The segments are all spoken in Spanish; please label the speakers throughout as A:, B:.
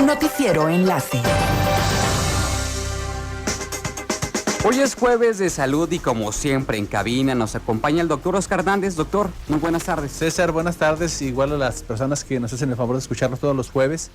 A: Noticiero Enlace.
B: Hoy es jueves de salud y como siempre en cabina nos acompaña el doctor Oscar Hernández. Doctor, muy buenas tardes.
C: César, buenas tardes. Igual a las personas que nos hacen el favor de escucharnos todos los jueves.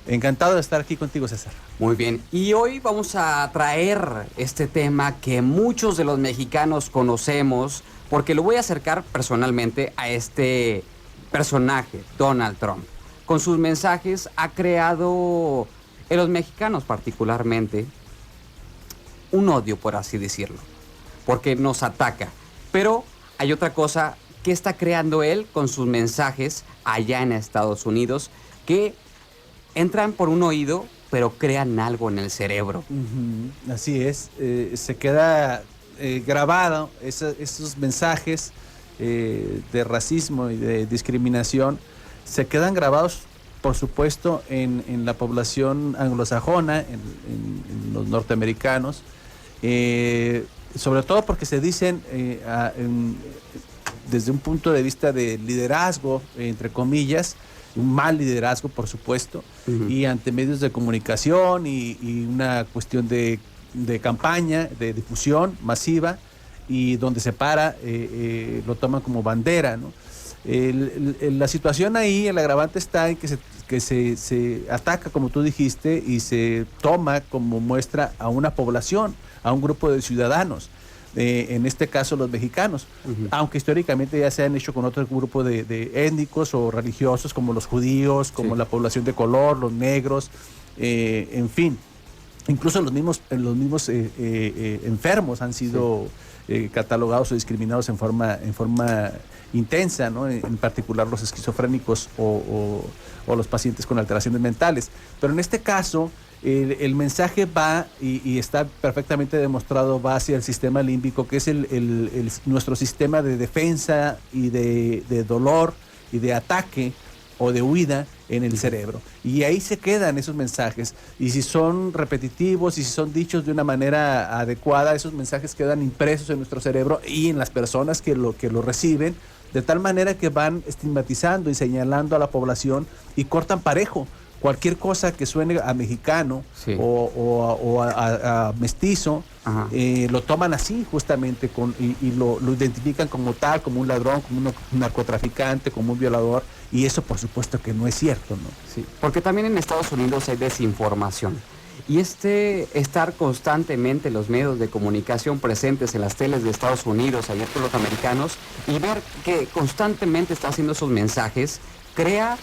C: Encantado de estar aquí contigo, César.
B: Muy bien. Y hoy vamos a traer este tema que muchos de los mexicanos conocemos, porque lo voy a acercar personalmente a este personaje, Donald Trump. Con sus mensajes ha creado en los mexicanos particularmente un odio, por así decirlo, porque nos ataca. Pero hay otra cosa que está creando él con sus mensajes allá en Estados Unidos, que entran por un oído, pero crean algo en el cerebro.
C: Así es, se queda grabado esos mensajes de racismo y de discriminación, se quedan grabados, por supuesto, en la población anglosajona, en los norteamericanos, sobre todo porque se dicen desde un punto de vista de liderazgo, entre comillas, un mal liderazgo, por supuesto, y ante medios de comunicación y una cuestión de campaña, de difusión masiva, y donde se para, lo toman como bandera, ¿no? La situación ahí, el agravante está en que se ataca, como tú dijiste, y se toma como muestra a una población, a un grupo de ciudadanos, en este caso los mexicanos, aunque históricamente ya se han hecho con otro grupo de étnicos o religiosos, como los judíos, como la población de color, los negros, en fin, incluso los mismos enfermos han sido catalogados o discriminados en forma intensa, ¿no? En particular los esquizofrénicos o los pacientes con alteraciones mentales. Pero en este caso, el mensaje va, y está perfectamente demostrado, va hacia el sistema límbico, que es nuestro sistema de defensa y de dolor y de ataque o de huida en el cerebro. Y ahí se quedan esos mensajes. Y si son repetitivos y si son dichos de una manera adecuada, esos mensajes quedan impresos en nuestro cerebro y en las personas que lo reciben, de tal manera que van estigmatizando y señalando a la población y cortan parejo. Cualquier cosa que suene a mexicano o a mestizo, lo toman así justamente y lo identifican como tal, como un ladrón, como un narcotraficante, como un violador, y eso por supuesto que no es cierto, ¿no?
B: Sí, porque también en Estados Unidos hay desinformación. Y estar constantemente los medios de comunicación presentes en las teles de Estados Unidos, allá por los americanos, y ver que constantemente está haciendo esos mensajes, crea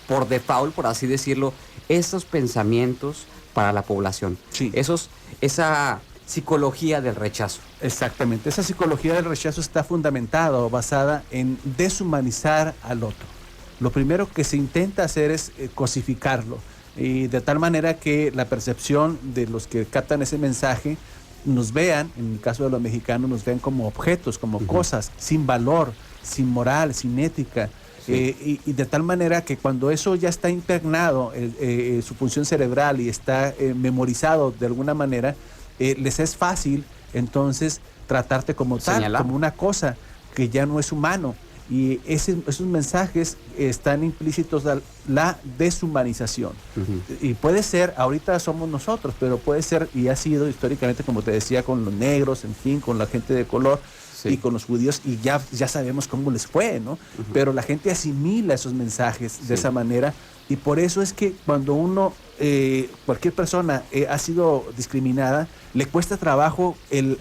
B: por default, por así decirlo, esos pensamientos para la población.
C: Sí.
B: Esa psicología del rechazo.
C: Exactamente. Esa psicología del rechazo está fundamentada o basada en deshumanizar al otro. Lo primero que se intenta hacer es cosificarlo, y de tal manera que la percepción de los que captan ese mensaje nos vean, en el caso de los mexicanos, nos vean como objetos, como cosas sin valor, sin moral, sin ética. Y de tal manera que cuando eso ya está impregnado, su función cerebral, y está memorizado de alguna manera, les es fácil entonces tratarte como tal, como una cosa que ya no es humano. Y esos mensajes están implícitos la deshumanización. Y puede ser, ahorita somos nosotros, pero puede ser, y ha sido históricamente, como te decía, con los negros, en fin, con la gente de color, y con los judíos, y ya sabemos cómo les fue, ¿no? Pero la gente asimila esos mensajes de esa manera, y por eso es que cuando cualquier persona ha sido discriminada, le cuesta trabajo el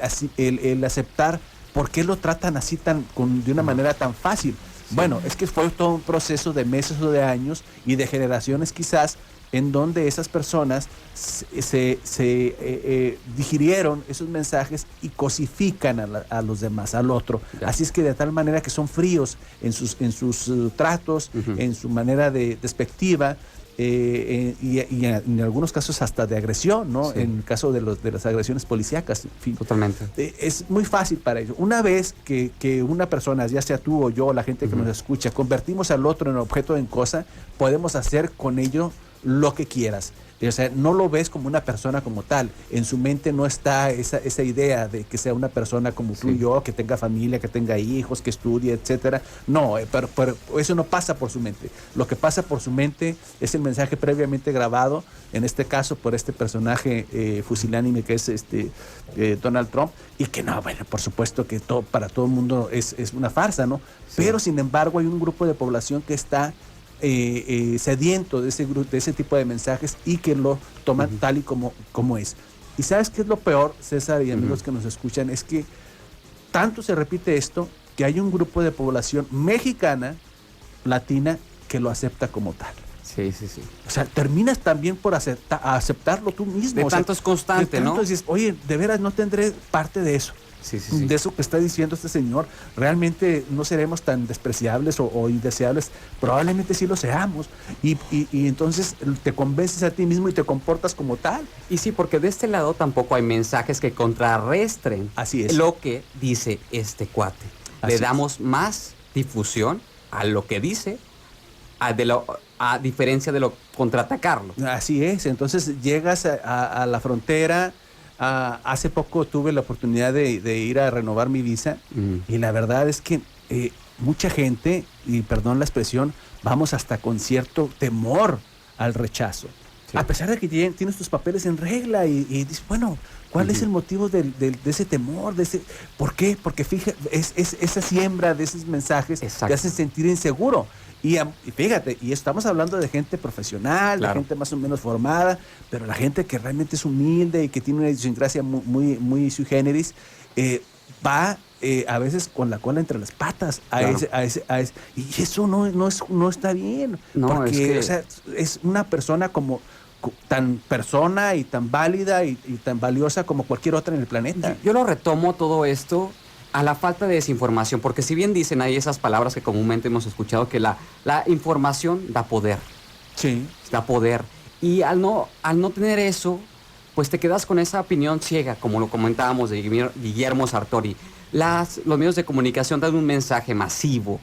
C: aceptar por qué lo tratan así de una manera tan fácil. Bueno, es que fue todo un proceso de meses o de años y de generaciones quizás, en donde esas personas digirieron esos mensajes y cosifican a los demás, al otro. Así es que de tal manera que son fríos en sus tratos, en su manera despectiva, y en algunos casos hasta de agresión, ¿no? En el caso de las agresiones policíacas, en fin.
B: Totalmente.
C: Es muy fácil para ellos. Una vez que una persona, ya sea tú o yo, la gente que nos escucha, convertimos al otro en objeto, en cosa, podemos hacer con ello lo que quieras. O sea, no lo ves como una persona como tal. En su mente no está esa idea de que sea una persona como tú y yo, que tenga familia, que tenga hijos, que estudie, etcétera. No, pero eso no pasa por su mente. Lo que pasa por su mente es el mensaje previamente grabado, en este caso por este personaje fusilánime que es Donald Trump, y que no, bueno, por supuesto que para todo el mundo es una farsa, ¿no? Sí. Pero sin embargo hay un grupo de población que está sediento de ese tipo de mensajes y que lo toman tal y como es. Y ¿sabes qué es lo peor, César y amigos que nos escuchan? Es que tanto se repite esto que hay un grupo de población mexicana, latina, que lo acepta como tal.
B: Sí, sí, sí.
C: O sea, terminas también por aceptarlo tú mismo.
B: De tanto es constante, ¿no?
C: Dices, oye, de veras no tendré parte de eso.
B: Sí, sí, sí.
C: De eso que está diciendo este señor, realmente no seremos tan despreciables o indeseables, probablemente sí lo seamos, y entonces te convences a ti mismo y te comportas como tal.
B: Y sí, porque de este lado tampoco hay mensajes que contrarrestren lo que dice este cuate. Le damos más difusión a lo que dice, a diferencia de lo contraatacarlo.
C: Así es, entonces llegas a la frontera. Hace poco tuve la oportunidad de ir a renovar mi visa y la verdad es que mucha gente, y perdón la expresión, vamos hasta con cierto temor al rechazo. Sí. A pesar de que tienes tus papeles en regla y dices, bueno, ¿cuál es el motivo de ese temor? ¿Por qué? Porque es esa siembra de esos mensajes te hacen sentir inseguro. Y fíjate, y estamos hablando de gente profesional, de gente más o menos formada, pero la gente que realmente es humilde y que tiene una idiosincrasia muy sui generis, va a veces con la cola entre las patas y eso no está bien. No, porque o sea, es una persona tan persona y tan válida y tan valiosa como cualquier otra en el planeta.
B: Yo lo retomo todo esto a la falta de desinformación, porque si bien dicen ahí esas palabras que comúnmente hemos escuchado, que la información da poder.
C: Sí.
B: Da poder. Y al no tener eso, pues te quedas con esa opinión ciega, como lo comentábamos de Guillermo Sartori. Los medios de comunicación dan un mensaje masivo,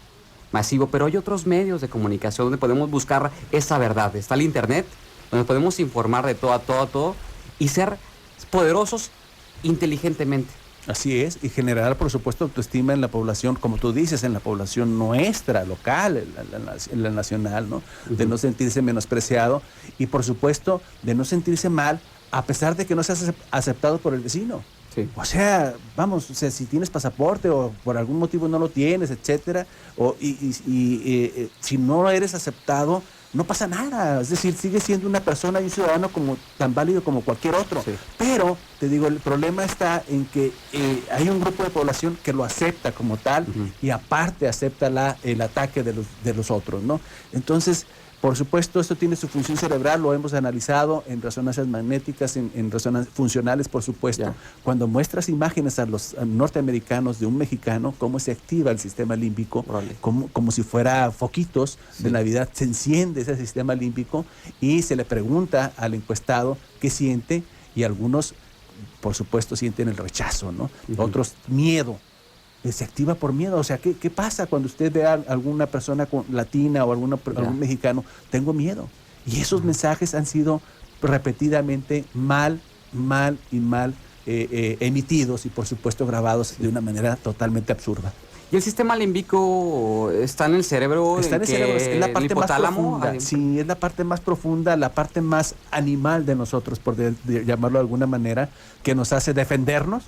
B: pero hay otros medios de comunicación donde podemos buscar esa verdad. Está el internet, donde podemos informar de todo a todo y ser poderosos inteligentemente.
C: Así es, y generar, por supuesto, autoestima en la población, como tú dices, en la población nuestra, local, en la nacional, ¿no? De no sentirse menospreciado y, por supuesto, de no sentirse mal, a pesar de que no seas aceptado por el vecino. Sí. O sea, vamos, si tienes pasaporte o por algún motivo no lo tienes, etcétera, si no eres aceptado, no pasa nada, es decir, sigue siendo una persona y un ciudadano tan válido como cualquier otro. Sí. Pero, te digo, el problema está en que hay un grupo de población que lo acepta como tal y aparte acepta el ataque de los otros, ¿no? Entonces, por supuesto, esto tiene su función cerebral, lo hemos analizado en resonancias magnéticas, en resonancias funcionales, por supuesto. Ya. Cuando muestras imágenes a los norteamericanos de un mexicano, cómo se activa el sistema límbico, como si fuera foquitos de Navidad, se enciende ese sistema límbico y se le pregunta al encuestado qué siente y algunos, por supuesto, sienten el rechazo, ¿no? Otros miedo. Se activa por miedo. O sea, ¿qué pasa cuando usted ve a alguna persona latina o algún mexicano? Tengo miedo. Y esos mensajes han sido repetidamente mal emitidos y, por supuesto, grabados de una manera totalmente absurda.
B: ¿Y el sistema límbico está en el cerebro?
C: Está en el cerebro, es la parte más profunda. Sí, es la parte más profunda, la parte más animal de nosotros, por llamarlo de alguna manera, que nos hace defendernos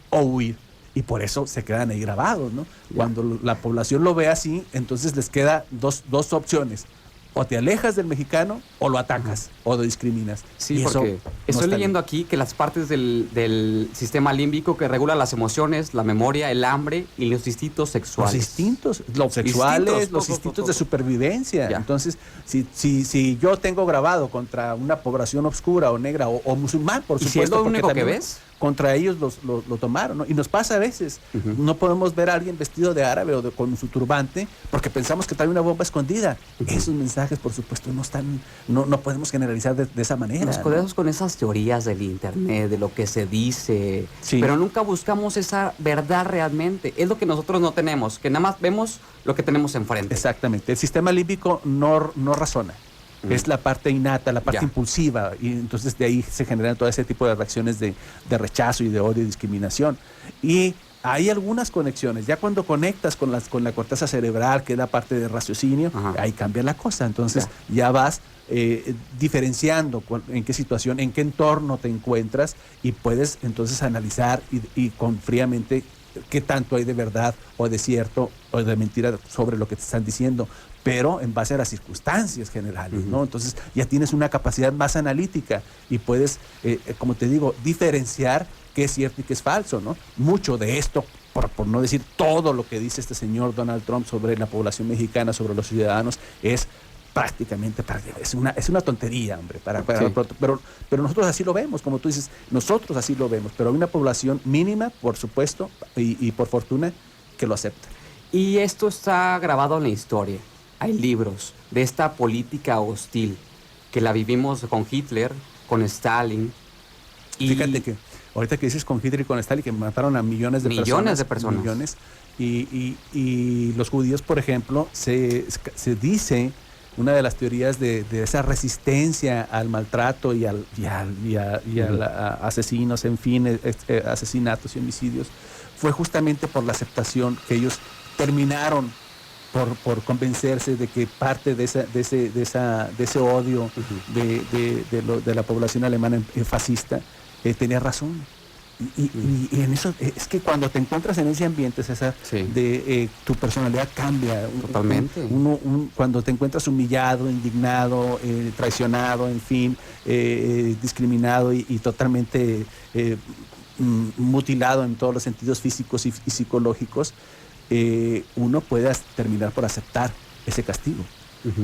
C: o huir. Y por eso se quedan ahí grabados, ¿no? Ya. Cuando la población lo ve así, entonces les queda dos opciones. O te alejas del mexicano o lo atacas o lo discriminas.
B: Sí, y porque estoy leyendo aquí que las partes del sistema límbico que regula las emociones, la memoria, el hambre y los instintos sexuales.
C: Los sexuales, los instintos de supervivencia. Ya. Entonces, si yo tengo grabado contra una población obscura o negra o musulmán, por supuesto.
B: ¿Y si es lo único que ves?
C: Contra ellos lo tomaron, ¿no? Y nos pasa a veces. No podemos ver a alguien vestido de árabe o con su turbante porque pensamos que trae una bomba escondida. Esos mensajes, por supuesto, no podemos generalizar de esa manera.
B: Nos codemos con esas teorías del internet, de lo que se dice, pero nunca buscamos esa verdad realmente. Es lo que nosotros no tenemos, que nada más vemos lo que tenemos enfrente.
C: Exactamente. El sistema límbico no razona. es la parte innata, la parte
B: Ya.
C: impulsiva, y entonces de ahí se generan todo ese tipo de reacciones de rechazo y de odio y discriminación. Y hay algunas conexiones, ya cuando conectas con la corteza cerebral, que es la parte de raciocinio,
B: Ajá.
C: ahí cambia la cosa, entonces ya vas diferenciando en qué situación, en qué entorno te encuentras y puedes entonces analizar y con fríamente qué tanto hay de verdad o de cierto o de mentira sobre lo que te están diciendo, pero en base a las circunstancias generales, ¿no? Entonces ya tienes una capacidad más analítica y puedes, como te digo, diferenciar qué es cierto y qué es falso, ¿no? Mucho de esto, por no decir todo lo que dice este señor Donald Trump sobre la población mexicana, sobre los ciudadanos, es prácticamente, es una tontería, hombre,
B: Sí.
C: pero nosotros así lo vemos, como tú dices, nosotros así lo vemos, pero hay una población mínima, por supuesto, y por fortuna, que lo acepta.
B: Y esto está grabado en la historia. Hay libros de esta política hostil que la vivimos con Hitler, con Stalin. Y
C: Fíjate que ahorita que dices con Hitler y con Stalin, que mataron a millones de personas. Millones. Y los judíos, por ejemplo, se dice, una de las teorías de esa resistencia al maltrato y al asesinos, en fin, asesinatos y homicidios, fue justamente por la aceptación que ellos terminaron por convencerse de que parte de ese odio de la población alemana fascista tenía razón. Y en eso, es que cuando te encuentras en ese ambiente, César,
B: Sí.
C: Tu personalidad cambia.
B: Totalmente.
C: Cuando te encuentras humillado, indignado, traicionado, en fin, discriminado y totalmente mutilado en todos los sentidos físicos y psicológicos, uno puede terminar por aceptar ese castigo.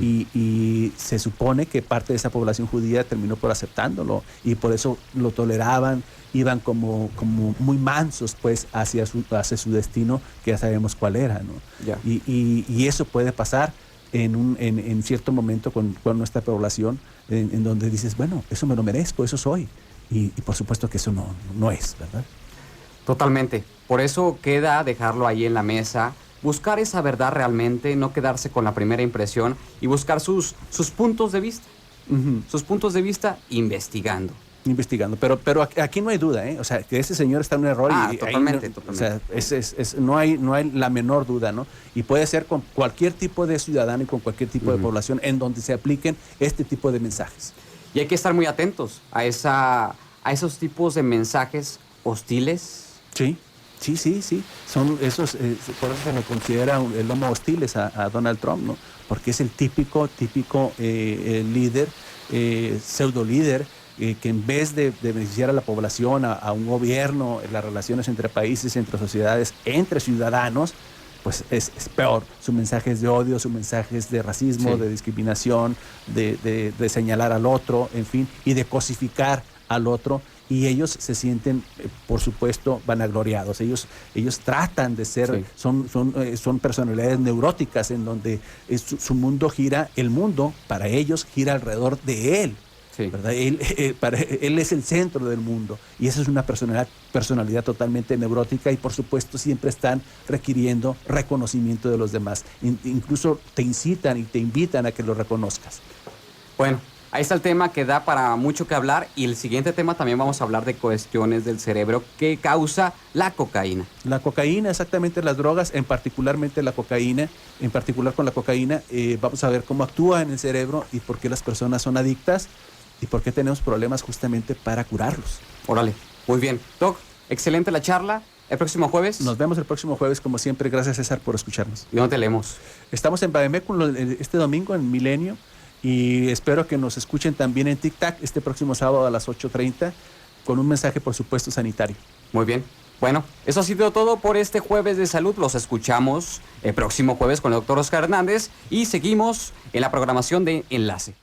C: Y se supone que parte de esa población judía terminó por aceptándolo y por eso lo toleraban, iban como muy mansos pues hacia su destino, que ya sabemos cuál era, ¿no?
B: Ya.
C: Y eso puede pasar en cierto momento con nuestra población, en donde dices, bueno, eso me lo merezco, eso soy. Y por supuesto que eso no es, ¿verdad?
B: Totalmente. Por eso queda dejarlo ahí en la mesa, buscar esa verdad realmente, no quedarse con la primera impresión y buscar sus puntos de vista. Sus puntos de vista investigando.
C: Pero aquí no hay duda, ¿eh? O sea, que ese señor está en un error.
B: Totalmente,
C: totalmente. O sea, no hay la menor duda, ¿no? Y puede ser con cualquier tipo de ciudadano y con cualquier tipo de población en donde se apliquen este tipo de mensajes.
B: Y hay que estar muy atentos a esos tipos de mensajes hostiles.
C: Sí. Son esos, por eso se le considera el homo hostiles a Donald Trump, ¿no? Porque es el típico líder, pseudo líder, que en vez de beneficiar a la población, a un gobierno, las relaciones entre países, entre sociedades, entre ciudadanos, pues es peor. Su mensaje es de odio, su mensaje es de racismo, de discriminación, de señalar al otro, en fin, y de cosificar al otro. Y ellos se sienten, por supuesto, vanagloriados. Ellos tratan de ser, son personalidades neuróticas en donde su mundo gira, el mundo para ellos gira alrededor de él. Sí. ¿Verdad? Él es el centro del mundo y esa es una personalidad totalmente neurótica y por supuesto siempre están requiriendo reconocimiento de los demás. Incluso te incitan y te invitan a que lo reconozcas.
B: Bueno, ahí está el tema que da para mucho que hablar y el siguiente tema también vamos a hablar de cuestiones del cerebro que causa la cocaína.
C: La cocaína, exactamente, las drogas, en particular con la cocaína, vamos a ver cómo actúa en el cerebro y por qué las personas son adictas y por qué tenemos problemas justamente para curarlos.
B: Órale, muy bien. Doc, excelente la charla. El próximo jueves.
C: Nos vemos el próximo jueves, como siempre. Gracias, César, por escucharnos.
B: ¿Y dónde te leemos?
C: Estamos en Bademecum este domingo, en Milenio. Y espero que nos escuchen también en Tic-Tac este próximo sábado a las 8:30 con un mensaje, por supuesto, sanitario.
B: Muy bien. Bueno, eso ha sido todo por este jueves de salud. Los escuchamos el próximo jueves con el doctor Oscar Hernández y seguimos en la programación de Enlace.